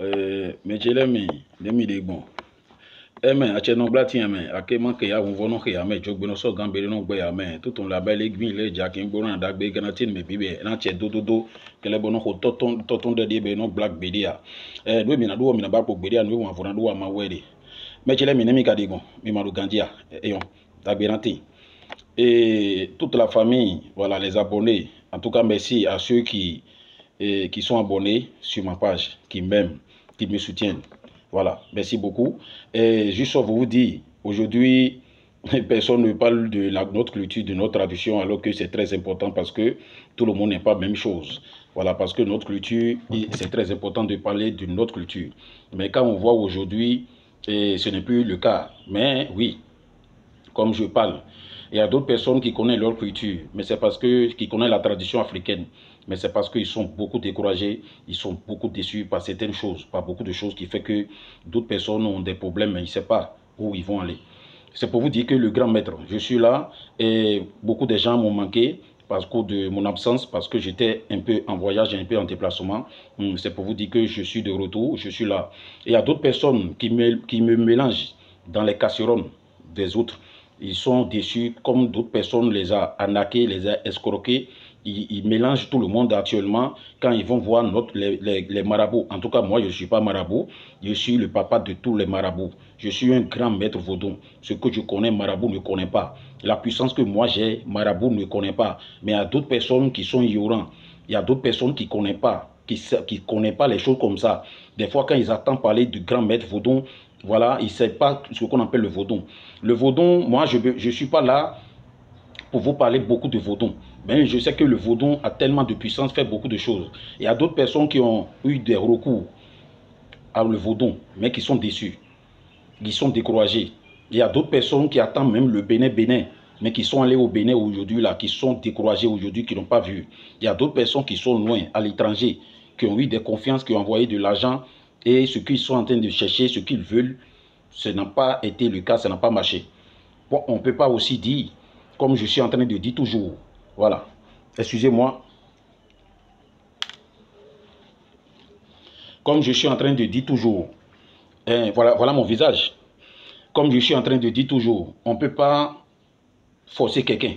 mais je l'aime, demi de bon. Mais à Tchenon Blati, mais à Keman Kaya, on va non Kaya, mais Jogbono so Gambé non Boya, mais tout on label aiguille, les Jackin Boran, Dagbe, Ganatin, mais Bibé, Nantia Dodo, que les bonons toton de Débé, non Black Bedia. Nous, Minado, Minabapo Bedia, nous, en Vonado, à ma wedding. Mais je l'aime, Nemi Kadigon, Mimadou Gandia, et on, Dagberanti. Et toute la famille, voilà, les abonnés. En tout cas, merci à ceux qui sont abonnés sur ma page, qui m'aiment, qui me soutiennent. Voilà, merci beaucoup. Et juste pour vous dire, aujourd'hui, personne ne parle de notre culture, de notre tradition, alors que c'est très important parce que tout le monde n'est pas la même chose. Voilà, parce que notre culture, c'est très important de parler de notre culture. Mais quand on voit aujourd'hui, ce n'est plus le cas. Mais oui, comme je parle, il y a d'autres personnes qui connaissent leur culture, mais c'est parce que qui connaissent la tradition africaine. Mais c'est parce qu'ils sont beaucoup découragés, ils sont beaucoup déçus par certaines choses, par beaucoup de choses qui fait que d'autres personnes ont des problèmes, mais ils ne savent pas où ils vont aller. C'est pour vous dire que le grand maître, je suis là et beaucoup de gens m'ont manqué parce que de mon absence, parce que j'étais un peu en voyage, un peu en déplacement. C'est pour vous dire que je suis de retour, je suis là. Et il y a d'autres personnes qui me mélangent dans les casseroles des autres. Ils sont déçus, comme d'autres personnes les a arnaqués, les a escroqués. Ils mélangent tout le monde actuellement quand ils vont voir les marabouts. En tout cas, moi, je ne suis pas marabout. Je suis le papa de tous les marabouts. Je suis un grand maître vaudon. Ce que je connais, marabout ne connaît pas. La puissance que moi j'ai, marabout ne connaît pas. Mais il y a d'autres personnes qui sont ignorants. Il y a d'autres personnes qui ne connaissent pas, qui ne connaissent pas les choses comme ça. Des fois, quand ils attendent parler du grand maître vaudon, voilà, ils ne savent pas ce qu'on appelle le vaudon. Le vaudon, moi, je ne suis pas là pour vous parler beaucoup de vaudon. Mais je sais que le vaudon a tellement de puissance, fait beaucoup de choses. Il y a d'autres personnes qui ont eu des recours à le vaudon, mais qui sont déçus. Qui sont découragés. Il y a d'autres personnes qui attendent même le Bénin, mais qui sont allés au Bénin aujourd'hui, là, qui sont découragés aujourd'hui, qui n'ont pas vu. Il y a d'autres personnes qui sont loin, à l'étranger, qui ont eu des confiances, qui ont envoyé de l'argent, et ce qu'ils sont en train de chercher, ce qu'ils veulent, ce n'a pas été le cas, ça n'a pas marché. Bon, on ne peut pas aussi dire, comme je suis en train de dire toujours, voilà, excusez-moi, comme je suis en train de dire toujours, voilà mon visage. Comme je suis en train de dire toujours, on ne peut pas forcer quelqu'un.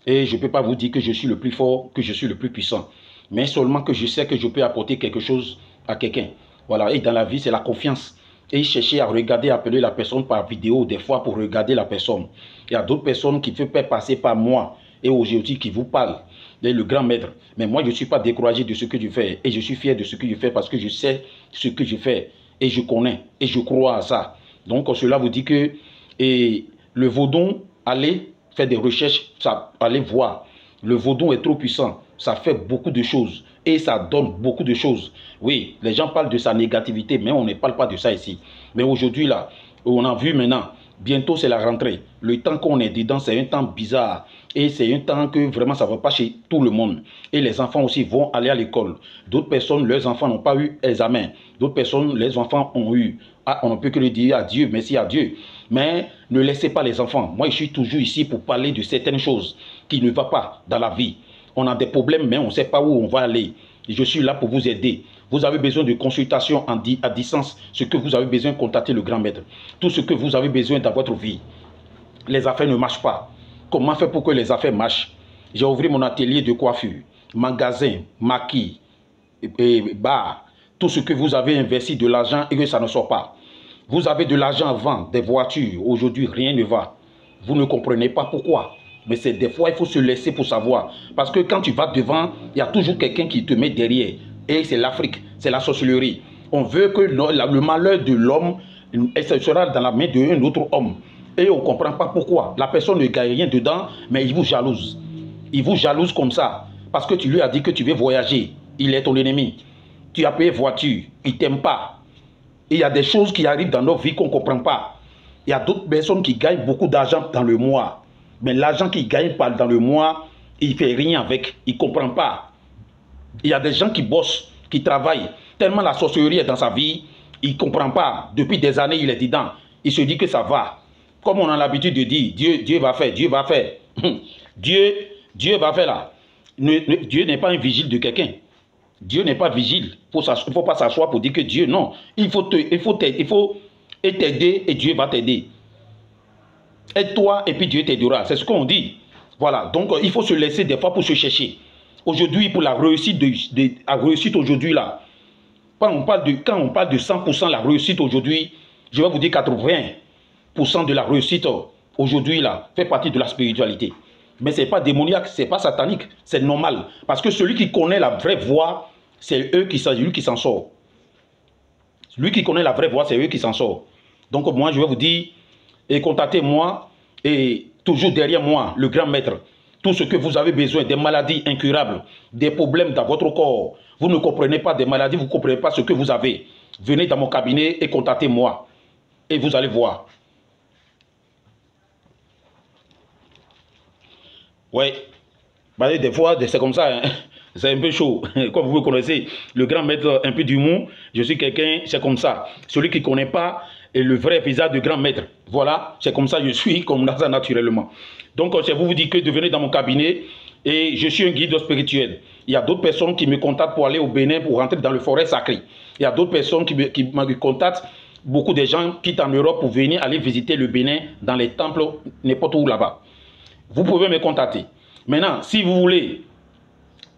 Et je ne peux pas vous dire que je suis le plus fort, que je suis le plus puissant. Mais seulement que je sais que je peux apporter quelque chose à quelqu'un. Voilà, et dans la vie, c'est la confiance. Et chercher à regarder, appeler la personne par vidéo, des fois pour regarder la personne. Il y a d'autres personnes qui veulent passer par moi et aujourd'hui qui vous parlent. Le grand maître. Mais moi, je ne suis pas découragé de ce que je fais. Et je suis fier de ce que je fais parce que je sais ce que je fais. Et je connais. Et je crois à ça. Donc, cela vous dit que le vaudon, allez faire des recherches, allez voir. Le vaudon est trop puissant. Ça fait beaucoup de choses. Et ça donne beaucoup de choses. Oui, les gens parlent de sa négativité, mais on ne parle pas de ça ici. Mais aujourd'hui, là, on a vu maintenant, bientôt c'est la rentrée. Le temps qu'on est dedans, c'est un temps bizarre. Et c'est un temps que vraiment ça ne va pas chez tout le monde. Et les enfants aussi vont aller à l'école. D'autres personnes, leurs enfants n'ont pas eu examen. D'autres personnes, les enfants ont eu. Ah, on ne peut que le dire à Dieu, merci à Dieu. Mais ne laissez pas les enfants. Moi, je suis toujours ici pour parler de certaines choses qui ne vont pas dans la vie. On a des problèmes, mais on ne sait pas où on va aller. Je suis là pour vous aider. Vous avez besoin de consultation à distance. Ce que vous avez besoin, contactez le grand maître. Tout ce que vous avez besoin dans votre vie. Les affaires ne marchent pas. Comment faire pour que les affaires marchent? J'ai ouvert mon atelier de coiffure, magasin, maquis, bar. Tout ce que vous avez investi de l'argent et que ça ne sort pas. Vous avez de l'argent avant, des voitures. Aujourd'hui, rien ne va. Vous ne comprenez pas pourquoi. Mais c'est des fois, il faut se laisser pour savoir. Parce que quand tu vas devant, il y a toujours quelqu'un qui te met derrière. Et c'est l'Afrique, c'est la sorcellerie. On veut que le malheur de l'homme sera dans la main d'un autre homme. Et on ne comprend pas pourquoi. La personne ne gagne rien dedans, mais il vous jalouse. Il vous jalouse comme ça. Parce que tu lui as dit que tu veux voyager. Il est ton ennemi. Tu as payé voiture. Il ne t'aime pas. Et il y a des choses qui arrivent dans nos vies qu'on ne comprend pas. Il y a d'autres personnes qui gagnent beaucoup d'argent dans le mois. Mais l'argent qu'ils gagnent dans le mois, il ne fait rien avec. Il ne comprend pas. Il y a des gens qui bossent, qui travaillent. Tellement la sorcellerie est dans sa vie, il ne comprend pas. Depuis des années, il est dedans. Il se dit que ça va. Comme on a l'habitude de dire, Dieu va faire, Dieu va faire. Dieu va faire là. Dieu n'est pas un vigile de quelqu'un. Dieu n'est pas vigile. Il ne faut pas s'asseoir pour dire que Dieu, non. Il faut t'aider et Dieu va t'aider. Aide-toi et puis Dieu t'aidera. C'est ce qu'on dit. Voilà. Donc, il faut se laisser des fois pour se chercher. Aujourd'hui, pour la réussite, la réussite aujourd'hui, là, quand on parle de 100% la réussite aujourd'hui, je vais vous dire 80% de la réussite aujourd'hui, là, fait partie de la spiritualité. Mais ce n'est pas démoniaque, ce n'est pas satanique, c'est normal. Parce que celui qui connaît la vraie voie, c'est lui qui s'en sort. Celui qui connaît la vraie voie, c'est eux qui s'en sort. Donc moi, je vais vous dire, et contactez-moi, et toujours derrière moi, le grand maître. Tout ce que vous avez besoin, des maladies incurables, des problèmes dans votre corps. Vous ne comprenez pas des maladies, vous ne comprenez pas ce que vous avez. Venez dans mon cabinet et contactez-moi. Et vous allez voir. Oui, bah, des fois, c'est comme ça, hein. C'est un peu chaud. Comme vous me connaissez, le grand maître un peu d'humour, je suis quelqu'un, c'est comme ça. Celui qui ne connaît pas le vrai visage du grand maître. Voilà, c'est comme ça je suis, comme ça naturellement. Donc, je vous dis que de venir dans mon cabinet, et je suis un guide spirituel. Il y a d'autres personnes qui me contactent pour aller au Bénin, pour rentrer dans le forêt sacré. Il y a d'autres personnes qui me contactent. Beaucoup de gens quittent en Europe pour venir aller visiter le Bénin dans les temples, n'importe où là-bas. Vous pouvez me contacter. Maintenant, si vous voulez,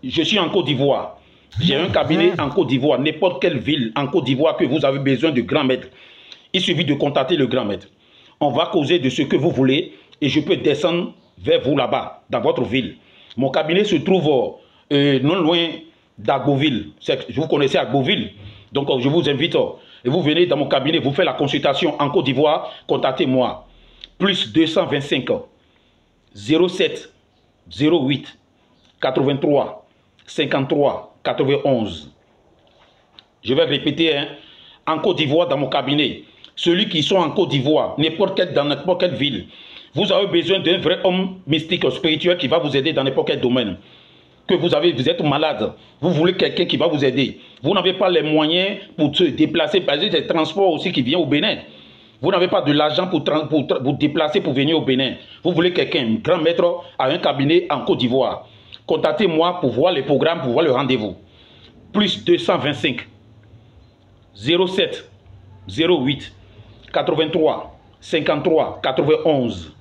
je suis en Côte d'Ivoire. J'ai un cabinet en Côte d'Ivoire, n'importe quelle ville en Côte d'Ivoire que vous avez besoin de grand maître. Il suffit de contacter le grand maître. On va causer de ce que vous voulez et je peux descendre vers vous là-bas, dans votre ville. Mon cabinet se trouve non loin d'Agboville. Vous connaissez Agboville. Donc je vous invite, et vous venez dans mon cabinet, vous faites la consultation en Côte d'Ivoire, contactez-moi. Plus 225 07 08 83 53 91. Je vais répéter, hein, en Côte d'Ivoire, dans mon cabinet. Celui qui sont en Côte d'Ivoire, dans n'importe quelle ville, vous avez besoin d'un vrai homme mystique, spirituel qui va vous aider dans n'importe quel domaine. Que vous êtes malade, vous voulez quelqu'un qui va vous aider. Vous n'avez pas les moyens pour se déplacer, parce que c'est le transport aussi qui vient au Bénin. Vous n'avez pas de l'argent pour vous déplacer pour venir au Bénin. Vous voulez quelqu'un, grand maître, à un cabinet en Côte d'Ivoire. Contactez-moi pour voir les programmes, pour voir le rendez-vous. Plus 225 07 08 83 53 91.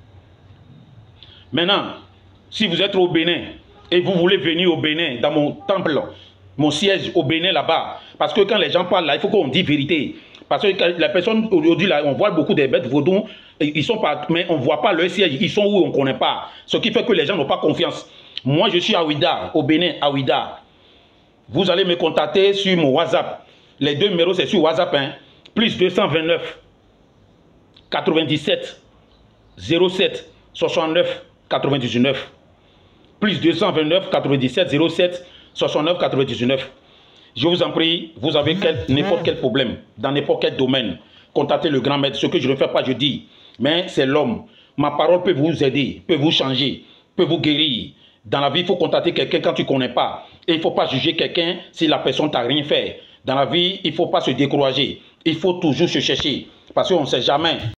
Maintenant, si vous êtes au Bénin et vous voulez venir au Bénin, dans mon temple, mon siège au Bénin là-bas, parce que quand les gens parlent là, il faut qu'on dise vérité. Parce que les personnes aujourd'hui, là, on voit beaucoup des bêtes vaudou, ils sont pas, mais on ne voit pas leur siège, ils sont où on ne connaît pas. Ce qui fait que les gens n'ont pas confiance. Moi, je suis à Ouida, au Bénin, à Ouida. Vous allez me contacter sur mon WhatsApp. Les deux numéros, c'est sur WhatsApp, hein. Plus 229 97 07 69 99. Plus 229 97 07 69 99. Je vous en prie, vous avez n'importe quel problème, dans n'importe quel domaine, contactez le grand maître. Ce que je ne fais pas, je dis. Mais c'est l'homme. Ma parole peut vous aider, peut vous changer, peut vous guérir. Dans la vie, il faut contacter quelqu'un quand tu ne connais pas. Et il ne faut pas juger quelqu'un si la personne t'a rien fait. Dans la vie, il ne faut pas se décourager. Il faut toujours se chercher. Parce qu'on ne sait jamais.